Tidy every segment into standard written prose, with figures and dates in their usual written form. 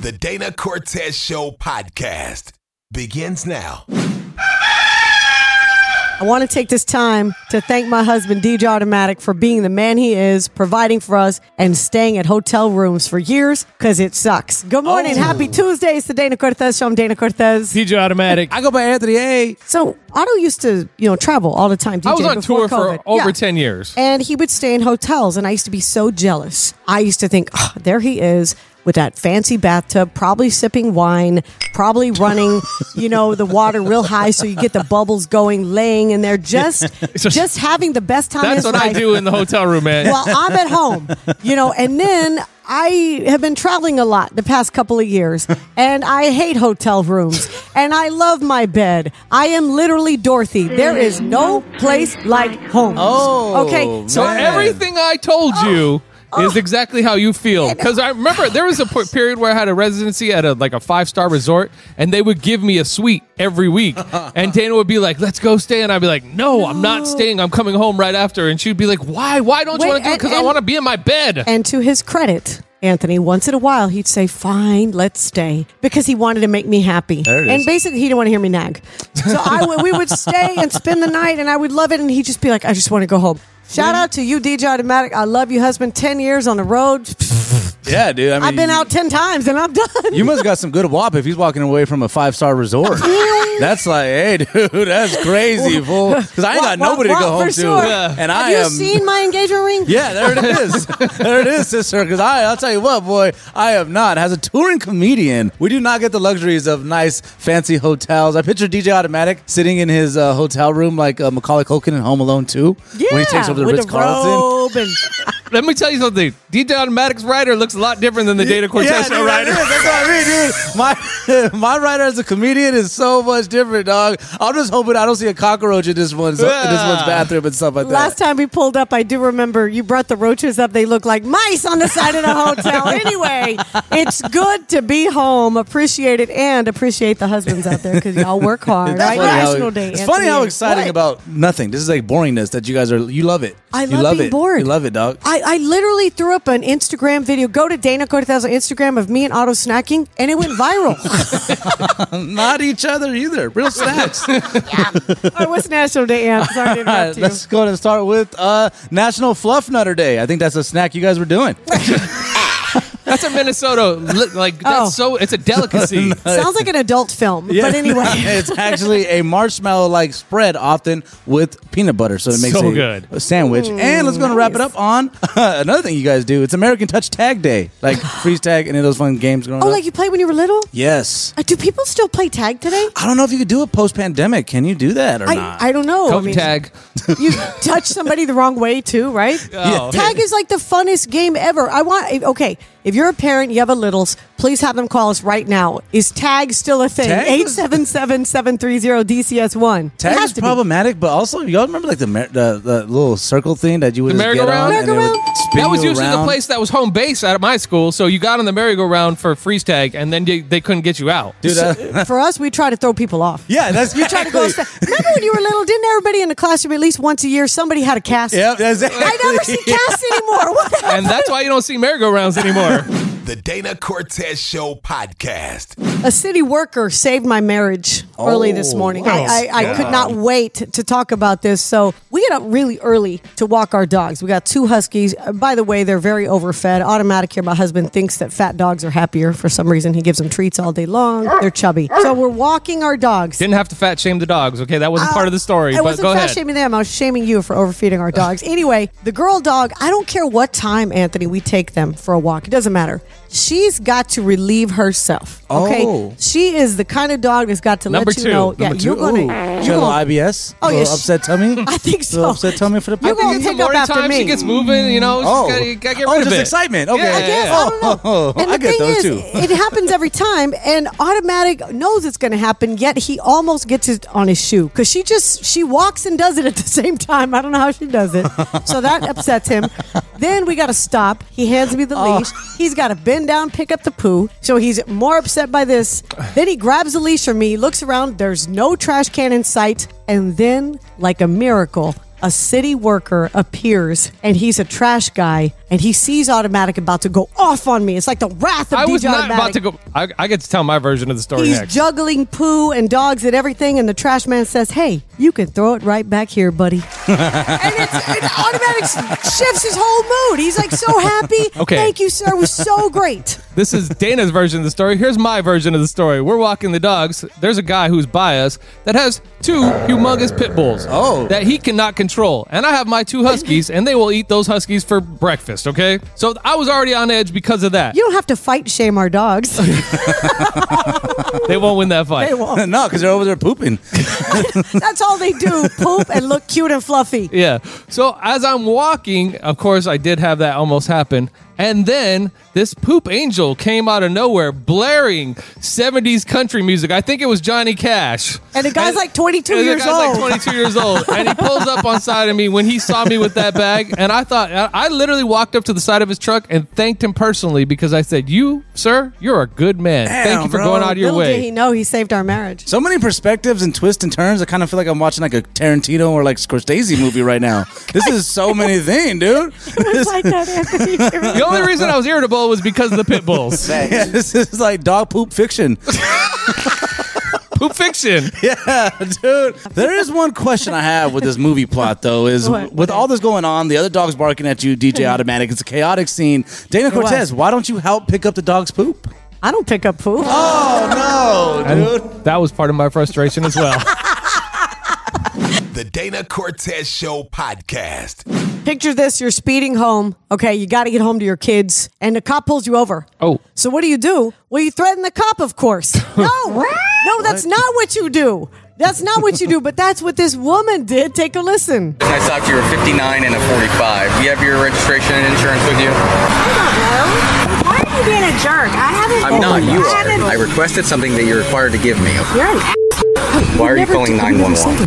The Dana Cortez Show podcast begins now. I want to take this time to thank my husband, DJ Automatic, for being the man he is, providing for us, and staying at hotel rooms for years, because it sucks. Good morning. Happy Tuesday. It's the Dana Cortez Show. I'm Dana Cortez. DJ Automatic. I go by Anthony A. So, Otto used to, travel all the time. DJ, I was on tour COVID. for over 10 years. And he would stay in hotels, and I used to be so jealous. I used to think, oh, there he is with that fancy bathtub, probably sipping wine, probably running, the water real high so you get the bubbles going, laying in there, just having the best time of his life. That's what I do in the hotel room, man. Well, I'm at home, and then I have been traveling a lot the past couple of years, and I hate hotel rooms, and I love my bed. I am literally Dorothy. There is no place like home. Oh, okay. So everything I told you is exactly how you feel. Because I remember there was a period where I had a residency at a 5-star resort, and they would give me a suite every week. And Dana would be like, let's go stay. And I'd be like, no, I'm not staying. I'm coming home right after. And she'd be like, why? Why don't you want to do it? Because I want to be in my bed. And to his credit, Anthony, once in a while, he'd say, fine, let's stay. Because he wanted to make me happy. There it is. And basically, he didn't want to hear me nag. So we would stay and spend the night, and I would love it. And he'd just be like, I just want to go home. Shout out to you, DJ Automatic. I love you, husband. 10 years on the road. Yeah, dude. I've been out 10 times, and I'm done. You must have got some good wop if he's walking away from a 5-star resort. That's like, hey, dude, that's crazy, fool. Because I ain't got nobody to go home to. Sure. And Have you seen my engagement ring? Yeah, there it is. There it is, sister. Because I'll tell you what, boy, I have not. As a touring comedian, we do not get the luxuries of nice, fancy hotels. I picture DJ Automatic sitting in his hotel room like Macaulay Culkin in Home Alone 2. Yeah, when he takes over the Ritz-Carlton. Let me tell you something. DJ Automatic's rider looks a lot different than the Dana Cortez Show rider. That's what I mean, dude. My rider as a comedian is so much different, dog. I'm just hoping I don't see a cockroach in this one's bathroom and stuff like that. Last time we pulled up, I do remember you brought the roaches up. They look like mice on the side of the hotel. Anyway, it's good to be home. Appreciate it and appreciate the husbands out there because y'all work hard. Right? National Day. It's funny how exciting about nothing. This is like boringness that you guys you love it. I love being bored. You love it, dog. I literally threw up an Instagram video. Go to Dana Cortez on Instagram of me and Otto snacking, and it went viral. Not each other either. Real snacks. All right, what's National Day, Ann? Sorry to interrupt you. Let's go ahead and start with National Fluff Nutter Day. I think that's a snack you guys were doing. That's a Minnesota, it's a delicacy. Sounds like an adult film, but anyway. It's actually a marshmallow-like spread, often with peanut butter, so it makes a sandwich. And let's go and wrap it up on another thing you guys do. It's American Touch Tag Day, like freeze tag and those fun games growing up. Oh, like you played when you were little? Yes. Do people still play tag today? I don't know if you could do it post-pandemic. Can you do that or not? I don't know. COVID tag. You touch somebody the wrong way too, right? Oh. Tag is like the funnest game ever. If you're a parent, you have a littles, please have them call us right now. Is tag still a thing? 877-730-DCS1. Tag is problematic, but also, y'all remember like the little circle thing that you would The just get on? And it would spin that was usually around. the place that was home base at my school, so you got on the merry-go-round for freeze tag, and then they couldn't get you out. Dude, For us, we try to throw people off. yeah, that's You try to go. Remember when you were little? Didn't everybody in the classroom at least once a year somebody had a cast? Yep, exactly. I never see casts anymore. What happened? And that's why you don't see merry-go-rounds anymore. The Dana Cortez Show podcast. A city worker saved my marriage early this morning. I could not wait to talk about this. So we get up really early to walk our dogs. We got 2 huskies. By the way, they're very overfed. Automatic here, my husband thinks that fat dogs are happier. For some reason, he gives them treats all day long. They're chubby. So we're walking our dogs. Didn't have to fat shame the dogs, okay? That wasn't part of the story, I but wasn't go fat ahead. shaming them. I was shaming you for overfeeding our dogs. Anyway, the girl dog, I don't care what time, Anthony, we take them for a walk. It doesn't matter. She's got to relieve herself. Okay, she is the kind of dog that's got to let you know. Yeah, you're going to. She had a little IBS. Oh, yeah, upset tummy. I think so. Little upset tummy for the You're puppy. going to pick up Morning after time, me. she gets moving, she's gotta get rid of just it. excitement. Okay, Yeah, I guess. I don't know. And I the get thing those is, too. it happens every time, and Automatic knows it's going to happen, yet he almost gets it on his shoe because she walks and does it at the same time. I don't know how she does it. So that upsets him. Then we got to stop. He hands me the leash. He's got to bend down, pick up the poo. So he's more upset by this. Then he grabs the leash from me, looks around. There's no trash can in sight. And then, like a miracle, a city worker appears, and he's a trash guy and he sees Automatic about to go off on me. It's like the wrath of I DJ was not Automatic. about to go. I get to tell my version of the story He's next. juggling poo and dogs and everything, and the trash man says, "Hey, you can throw it right back here, buddy." and Automatic shifts his whole mood. He's like so happy. Okay. Thank you, sir. It was so great. This is Dana's version of the story. Here's my version of the story. We're walking the dogs. There's a guy who's by us that has 2 humongous pit bulls that he cannot control. And I have my 2 huskies, and they will eat those huskies for breakfast, okay? So I was already on edge because of that. You don't have to fight shame our dogs. They won't win that fight. They won't. No, because they're over there pooping. That's all they do, poop and look cute and fluffy. Yeah. So as I'm walking, of course, I did have that almost happen. And then this poop angel came out of nowhere blaring 70s country music. I think it was Johnny Cash. And the guy's like 22 And the years guy's old. like 22 years old. And he pulls up on side of me when he saw me with that bag. And I literally walked up to the side of his truck and thanked him personally because I said, "You, sir, you're a good man. Thank you for bro. going out of your Little did way." he know he saved our marriage. So many perspectives and twists and turns. I kind of feel like I'm watching like a Tarantino or like Scorsese movie right now. This is so many things, dude. It's like that, Anthony. The only reason I was irritable was because of the pit bulls. Yeah, this is like dog poop fiction. Poop fiction. Yeah, dude. There is one question I have with this movie plot, though, is What? with all this going on, the other dog's barking at you, DJ Automatic. It's a chaotic scene. Dana Cortez, why don't you help pick up the dog's poop? I don't pick up poop. Oh, no, dude. And that was part of my frustration as well. The Dana Cortez Show podcast. Picture this, you're speeding home. Okay, you got to get home to your kids, and the cop pulls you over. Oh. So what do? Well, you threaten the cop, of course. No, that's not what you do. That's not what you do, but that's what this woman did. Take a listen. I stopped you were 59 and a 45. Do you have your registration and insurance with you? Why are you being a jerk? I haven't. I'm not. You I haven't- are. I requested something that you're required to give me. You're an ass. Why are you calling 911?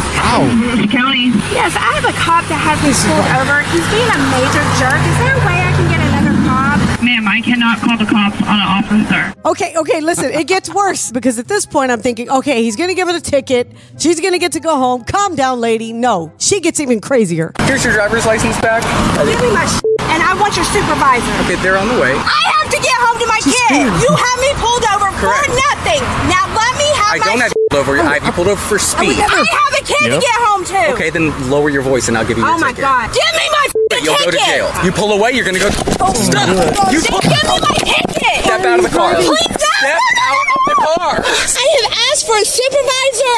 County. Yes, I have a cop that has me pulled over. He's being a major jerk. Is there a way I can get another cop? Ma'am, I cannot call the cops on an officer. Okay, listen, it gets worse because at this point I'm thinking, okay, he's going to give it a ticket. She's going to get to go home. Calm down, lady. No, she gets even crazier. Here's your driver's license back. Give me my and I want your supervisor. Okay, they're on the way. I have to get home to my kid. You have me pulled over Correct. for nothing. Now let me have I my don't have you over. I have you pulled over for speed. I have a kid to get home to. Okay, then lower your voice and I'll give you your Oh my ticket. God. Give me my You'll ticket. go to jail. You pull away, you're gonna go. Stop! You Give me my ticket. step out of the car. Please, Step out of the car. I have asked for a supervisor.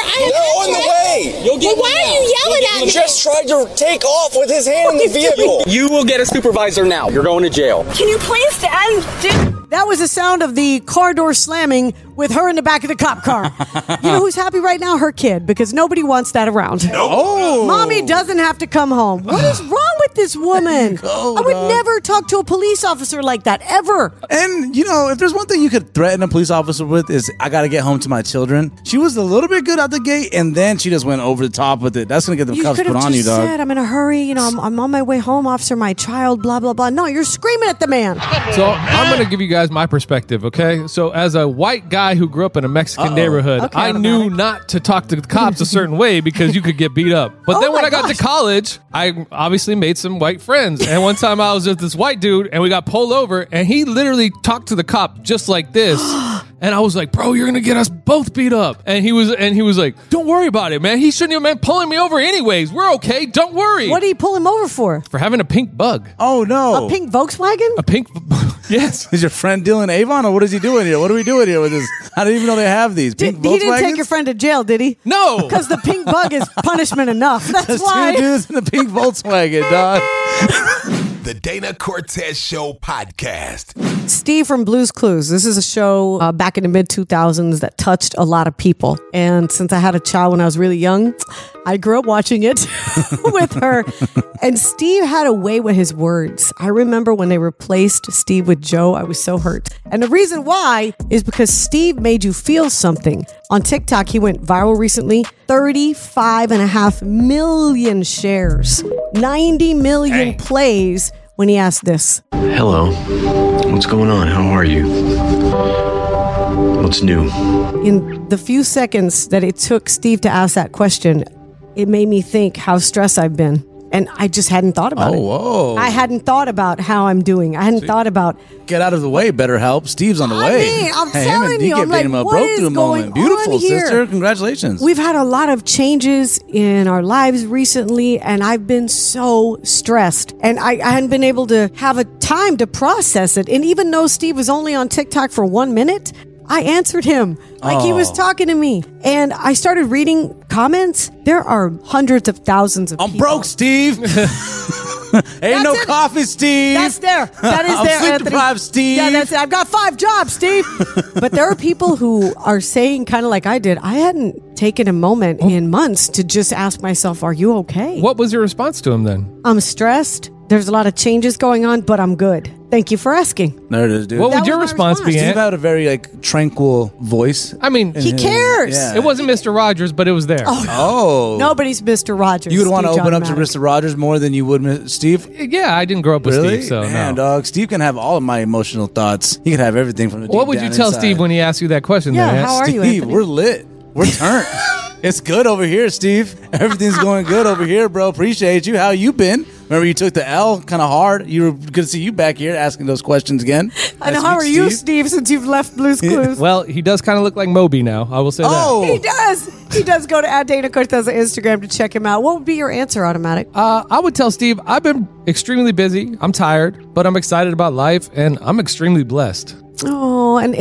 On the way. You'll get Why are you yelling at He me? just tried to take off with his hand in the vehicle. You will get a supervisor now. You're going to jail. Can you please stand? That was the sound of the car door slamming with her in the back of the cop car. You know who's happy right now? Her kid, because nobody wants that around. Oh. Mommy doesn't have to come home. What is wrong with this woman? I would never talk to a police officer like that, ever. And, you know, if there's one thing you could threaten a police officer with is, I got to get home to my children. She was a little bit good out the gate, and then she just went over the top with it. That's going to get the You cuffs could put have on you, just dog. said, I'm in a hurry. You know, I'm on my way home, officer, my child, blah, blah, blah. No, you're screaming at the man. So I'm going to give you guys my perspective, okay? So as a white guy who grew up in a Mexican neighborhood, Okay, I knew automatic. not to talk to the cops a certain way because you could get beat up. But Oh then when my I got to gosh. college, I obviously made some white friends. And one time I was with this white dude and we got pulled over and he literally talked to the cop just like this. And I was like, bro, you're going to get us both beat up. And he was like, don't worry about it, man. He shouldn't have been pulling me over anyways. We're okay. Don't worry. What did he pull him over for? For having a pink bug. Oh, no. A pink Volkswagen? A pink, yes. Is your friend Dylan Avon, or what is he doing here? What are we doing here with this? I didn't even know they have these. Pink He didn't take Volkswagens? your friend to jail, did he? No. Because the pink bug is punishment enough. That's There's why. two dudes in the pink Volkswagen, dog. The Dana Cortez Show podcast. Steve from Blue's Clues. This is a show back in the mid-2000s that touched a lot of people. And since I had a child when I was really young, I grew up watching it with her. And Steve had a way with his words. I remember when they replaced Steve with Joe, I was so hurt. And the reason why is because Steve made you feel something. On TikTok, he went viral recently. 35.5 million shares. 90 million plays when he asked this. Hello. What's going on? How are you? What's new? In the few seconds that it took Steve to ask that question, it made me think how stressed I've been. And I just hadn't thought about it. Whoa. I hadn't thought about how I'm doing. I hadn't thought about... Get out of the way, BetterHelp. Steve's on the way. I'm telling you, I'm like, what is going Beautiful, on here? sister. Congratulations. We've had a lot of changes in our lives recently, and I've been so stressed. And I hadn't been able to have a time to process it. And even though Steve was only on TikTok for 1 minute, I answered him like he was talking to me. And I started reading comments. There are hundreds of thousands of people. I'm broke, Steve. Ain't no coffee, Steve. That's there. That is there, sleep Anthony. deprived, Steve. Yeah, that's it. I've got 5 jobs, Steve. But there are people who are saying, kind of like I did, I hadn't taken a moment in months to just ask myself, are you okay? What was your response to him then? I'm stressed. There's a lot of changes going on, but I'm good. Thank you for asking. There it is, dude. What That would your was my response be, Steve Ant? had a very tranquil voice. I mean, He cares. Yeah. it wasn't Mr. Rogers, but it was there. Oh. Nobody's Mr. Rogers. You would want to Steve open up to John Mr. Rogers more than you would Steve? Yeah, I didn't grow up with Really? Steve, so Man, no. dog. Steve can have all of my emotional thoughts. He can have everything from the deep What would you down tell inside. Steve when he asked you that question? Yeah, there, Ant? how are you, Steve, Anthony? we're lit. We're turned. It's good over here, Steve. Everything's going good over here, bro. Appreciate you. How you been? Remember you took the L kind of hard. You were good to see you back here asking those questions again. I know. Nice to How meet are you, Steve, since you've left Blue's Clues? Well, he does kind of look like Moby now. I will say Oh. He does. He does go to @Dana Cortez on Instagram to check him out. What would be your answer, Automatic? I would tell Steve, I've been extremely busy. I'm tired, but I'm excited about life, and I'm extremely blessed. Oh, and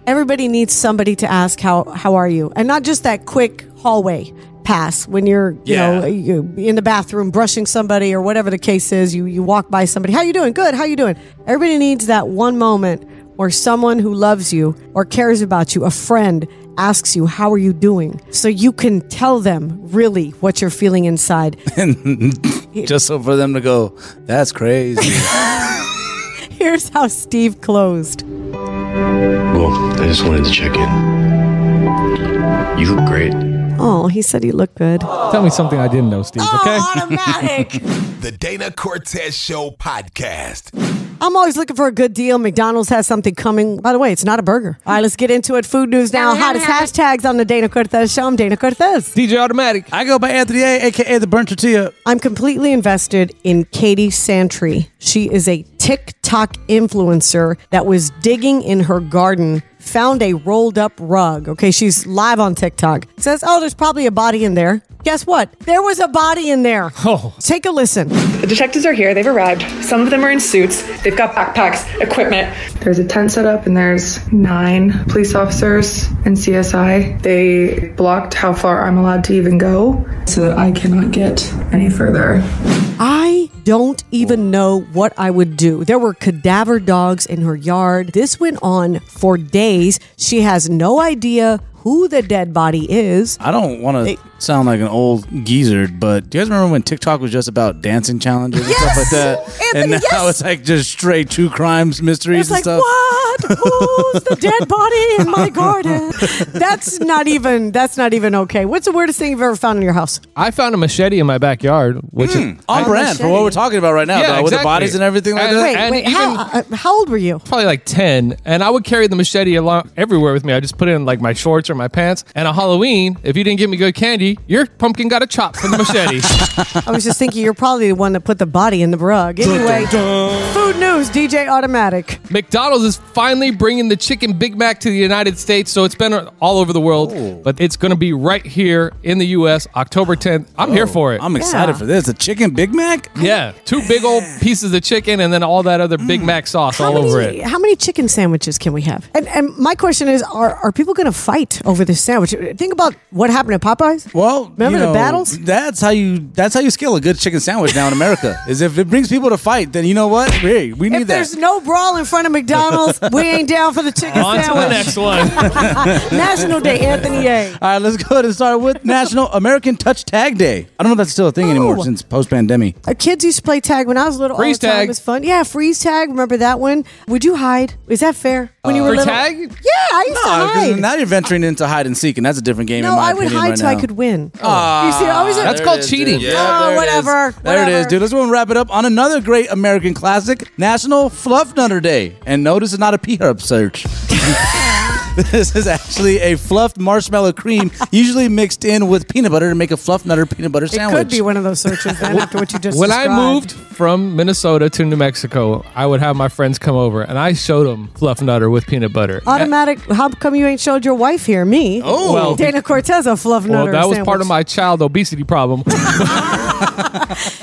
everybody needs somebody to ask how are you, and not just that quick hallway pass when you're you in the bathroom brushing somebody or whatever the case is. You walk by somebody, how you doing? Good. How you doing? Everybody needs that one moment where someone who loves you or cares about you, a friend, asks you, how are you doing? So you can tell them really what you're feeling inside. Just so for them to go, that's crazy. Here's how Steve closed. Well, I just wanted to check in. You look great. Oh, he said he looked good. Tell me something I didn't know, Steve, okay? Automatic. The Dana Cortez Show podcast. I'm always looking for a good deal. McDonald's has something coming. By the way, it's not a burger. All right, let's get into it. Food news now. Hottest hashtags on the Dana Cortez Show. I'm Dana Cortez. DJ Automatic. I go by Anthony A, a.k.a. the Burnt Tortilla. I'm completely invested in Katie Santry. She is a TikTok influencer that was digging in her garden, found a rolled up rug. Okay, she's live on TikTok. Says, oh, there's probably a body in there. Guess what? There was a body in there. Oh. Take a listen. The detectives are here. They've arrived. Some of them are in suits. They've got backpacks, equipment. There's a tent set up and there's 9 police officers and CSI. They blocked how far I'm allowed to even go so that I cannot get any further. I don't even know what I would do. There were cadaver dogs in her yard. This went on for days. She has no idea who the dead body is. I don't want to sound like an old geezer, but do you guys remember when TikTok was just about dancing challenges and stuff like that? Anthony, and now it's like just straight true crimes, mysteries It's and like, stuff. what? Who's the dead body in my garden? That's not even okay. What's the weirdest thing you've ever found in your house? I found a machete in my backyard, which is On brand for what we're talking about right now, Yeah, though, with the exactly. bodies and everything like And- that. Wait, even- how old were you? probably like 10, and I would carry the machete along everywhere with me. I just put it in like my shorts or my pants. And on Halloween, if you didn't give me good candy, your pumpkin got a chop from the machete. I was just thinking you're probably the one that put the body in the rug. Anyway, food news, DJ Automatic. McDonald's is finally bringing the chicken Big Mac to the United States, so it's been all over the world, but it's going to be right here in the U.S. October 10th. I'm here for it. I'm excited for this. A chicken Big Mac? Yeah, 2 big old pieces of chicken and then all that other Big Mac sauce all over it. How many chicken sandwiches can we have? And my question is, are people going to fight over this sandwich? Think about what happened at Popeyes. Well, Remember the battles? That's how you scale a good chicken sandwich now in America. Is if it brings people to fight, then you know what? Hey, we need If that. there's no brawl in front of McDonald's, we ain't down for the chicken On to sandwich. the next one. National Day, Anthony A. All right, let's go ahead and start with National American Touch Tag Day. I don't know if that's still a thing anymore since post-pandemic. Kids used to play tag when I was little. Freeze all the time. tag. It was fun. Yeah, freeze tag. Remember that one? Would you hide? Is that fair? When you were For little? tag? Yeah, I used to hide. Now you're venturing into hide and seek, and that's a different game in No, my I would opinion hide right so now. I could win. You see, I was That's There called it is, cheating. dude. Oh, there it is. whatever, There it whatever. is, dude. Let's go and wrap it up on another great American classic, National Fluff Nutter Day. And notice it's not a P-Herb search. This is actually a fluffed marshmallow cream, usually mixed in with peanut butter to make a fluff nutter peanut butter sandwich. It could be one of those searches then after what you just When described. I moved from Minnesota to New Mexico, I would have my friends come over, and I showed them fluff nutter with peanut butter. Automatic, how come you ain't showed your wife here? Me? Oh. Well, Dana Cortez a fluff Well, nutter that was sandwich. part of my child obesity problem.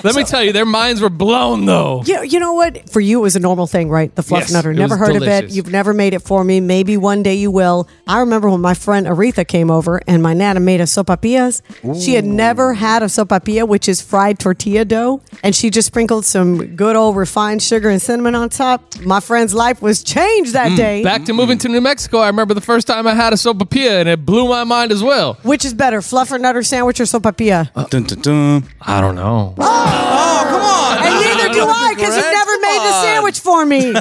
Let me tell you, their minds were blown, though. Yeah, you know what? For you, it was a normal thing, right? The fluff Yes, nutter. it Never was heard of it. delicious. You've never made it for me. Maybe one day you will. I remember when my friend Aretha came over and my nana made us sopapillas. She had never had a sopapilla, which is fried tortilla dough, and she just sprinkled some good old refined sugar and cinnamon on top. My friend's life was changed that day. Back to moving to New Mexico, I remember the first time I had a sopapilla, and it blew my mind as well. Which is better, fluff or nutter sandwich or sopapilla? Dun, dun, dun. I don't know. Oh, come on. And neither do I, because you've never made the sandwich for me.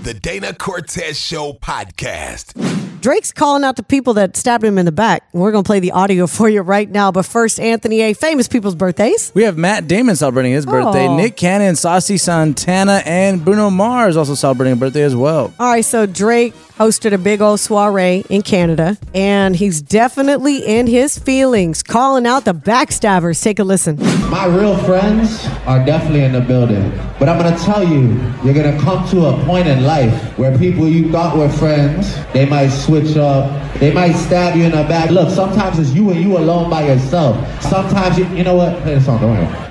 The Dana Cortez Show podcast. Drake's calling out the people that stabbed him in the back. We're going to play the audio for you right now. But first, Anthony A. Famous people's birthdays. We have Matt Damon celebrating his birthday. Oh. Nick Cannon, Saucy Santana, and Bruno Mars also celebrating a birthday as well. All right, so Drake hosted a big old soiree in Canada, and he's definitely in his feelings, calling out the backstabbers. Take a listen. My real friends are definitely in the building. But I'm going to tell you, you're going to come to a point in life where people you thought were friends, they might switch up. They might stab you in the back. Look, sometimes it's you and you alone by yourself. Sometimes, you know what? Play the song, don't worry.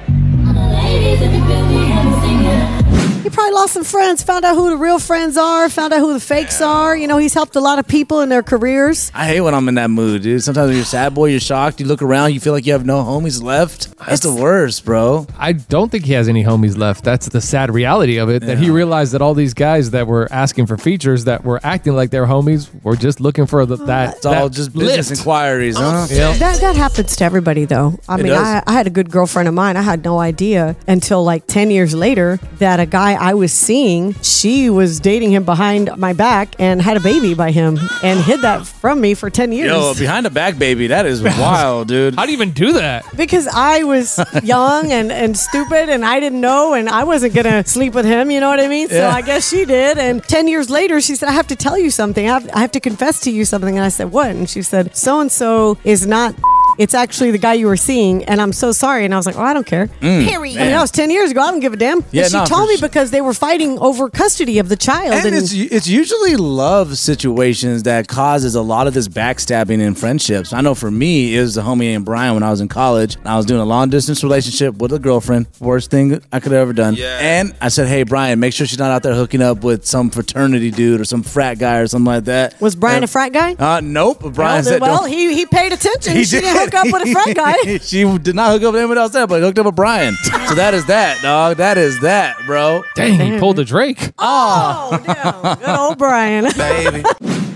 He probably lost some friends, found out who the real friends are, found out who the fakes are. You know, he's helped a lot of people in their careers. I hate when I'm in that mood, dude. Sometimes when you're sad, boy, you're shocked. You look around, you feel like you have no homies left. That's the worst, bro. I don't think he has any homies left. That's the sad reality of it, that he realized that all these guys that were asking for features, that were acting like they're homies, were just looking for that. It's all just business inquiries, huh? Yeah. That happens to everybody, though. I mean, does. I had a good girlfriend of mine. I had no idea until like 10 years later that a guy I was seeing, she was dating him behind my back and had a baby by him and hid that from me for 10 years. Yo, behind the back, baby. That is wild, dude. How do you even do that? Because I was young and stupid and I didn't know and I wasn't going to sleep with him, you know what I mean? So Yeah. I guess she did. And 10 years later, she said, I have to tell you something. I have to confess to you something. And I said, what? And she said, so-and-so is not... It's actually the guy you were seeing, and I'm so sorry. And I was like, oh, I don't care. Period. I mean, that was 10 years ago. I don't give a damn. Yeah, and she no, told for me sure. because they were fighting over custody of the child. And it's usually love situations that causes a lot of this backstabbing in friendships. I know for me, it was a homie named Brian when I was in college. I was doing a long distance relationship with a girlfriend. Worst thing I could have ever done. Yeah. And I said, hey, Brian, make sure she's not out there hooking up with some fraternity dude or some frat guy or something like that. Was Brian a frat guy? Nope. Brian said, well, don't. he paid attention. He She did. didn't hook up with a frat guy. She did not hook up with anyone else there, but hooked up with Brian. So that is that, dog. That is that, bro. Dang, he pulled a Drake. Oh, damn. Good old Brian. Baby.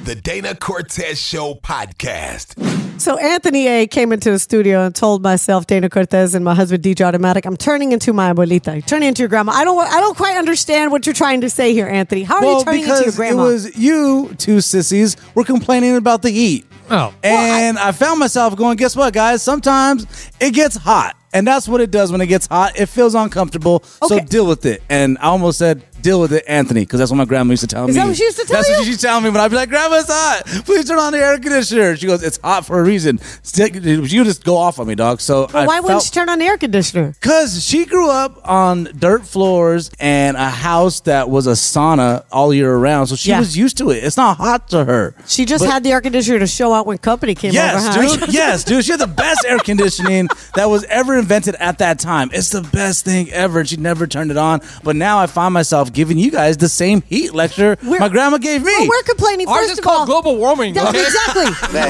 The Dana Cortez Show podcast. So Anthony A. came into the studio and told myself, Dana Cortez, and my husband, DJ Automatic, I'm turning into my abuelita. Turning into your grandma. I don't quite understand what you're trying to say here, Anthony. How are you turning into your grandma? It was you two sissies were complaining about the heat. Oh. And I found myself going, guess what, guys? Sometimes it gets hot. And that's what it does when it gets hot. It feels uncomfortable. So Okay. deal with it. And I almost said, deal with it, Anthony, because that's what my grandma used to tell me. Is that what she used to tell That's you? what she used to tell me. But I'd be like, Grandma, it's hot. Please turn on the air conditioner. She goes, it's hot for a reason. You just go off on me, dog. So Well, why wouldn't she turn on the air conditioner? Because she grew up on dirt floors and a house that was a sauna all year round. So she was used to it. It's not hot to her. She just had the air conditioner to show out when company came over. Yes, Huh? dude. Yes, dude. She had the best air conditioning that was ever invented at that time. It's the best thing ever. She never turned it on. But now I find myself giving you guys the same heat lecture my grandma gave me. Well, we're complaining Ours first is of all. called global warming. That's Okay? exactly.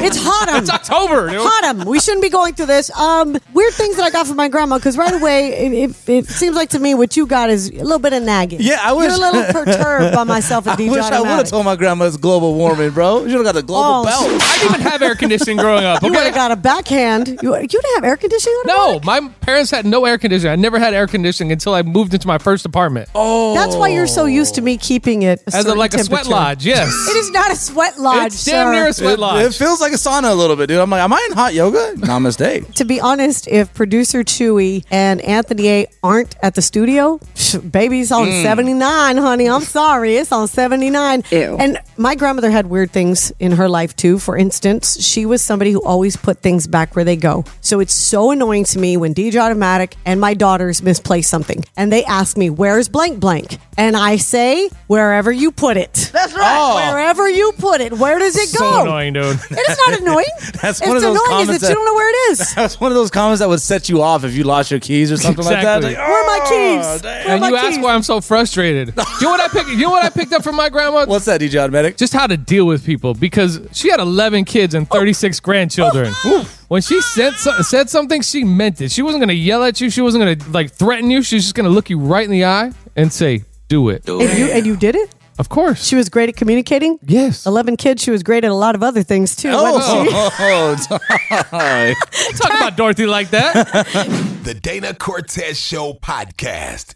It's hot. It's October, dude. Hot. We shouldn't be going through this. Weird things that I got from my grandma, because right away it seems like to me what you got is a little bit of nagging. Yeah, I wish. You're a little perturbed by myself and I DJ wish I would have Automatic. told my grandma it's global warming, bro. You should have got the global belt. I didn't even have air conditioning growing up. You would Okay. have got a backhand. You didn't have air conditioning on? No, my parents had no air conditioning. I never had air conditioning until I moved into my first apartment. Oh, That's why you're so used to me keeping it as like a sweat lodge. Yes, it is not a sweat lodge. It's damn near a sweat lodge. It feels like a sauna a little bit, dude. I'm like, am I in hot yoga? Namaste. To be honest, if producer Chewy and Anthony A aren't at the studio, baby's on 79, honey. I'm sorry, it's on 79. Ew. And my grandmother had weird things in her life too. For instance, she was somebody who always put things back where they go. So it's so annoying to me when DJ Automatic and my daughters misplace something and they ask me, where's blank blank? And I say, wherever you put it. That's right. Wherever you put it. Where does it go? So annoying, dude. It is not annoying. That's one of those annoying comments is that you don't know where it is. That's one of those comments that would set you off if you lost your keys or something like that. Exactly. Like, Where are my keys? Where are And my you keys? ask why I'm so frustrated. You know what I picked up from my grandma? What's that, DJ Automatic? Just how to deal with people, because she had 11 kids and 36 grandchildren. When she said something, she meant it. She wasn't going to yell at you. She wasn't going to like threaten you. She's just going to look you right in the eye and say, do it. And you did it? Of course. She was great at communicating? Yes. 11 kids. She was great at a lot of other things too, wasn't she? Talk about Dorothy like that. The Dana Cortez Show podcast.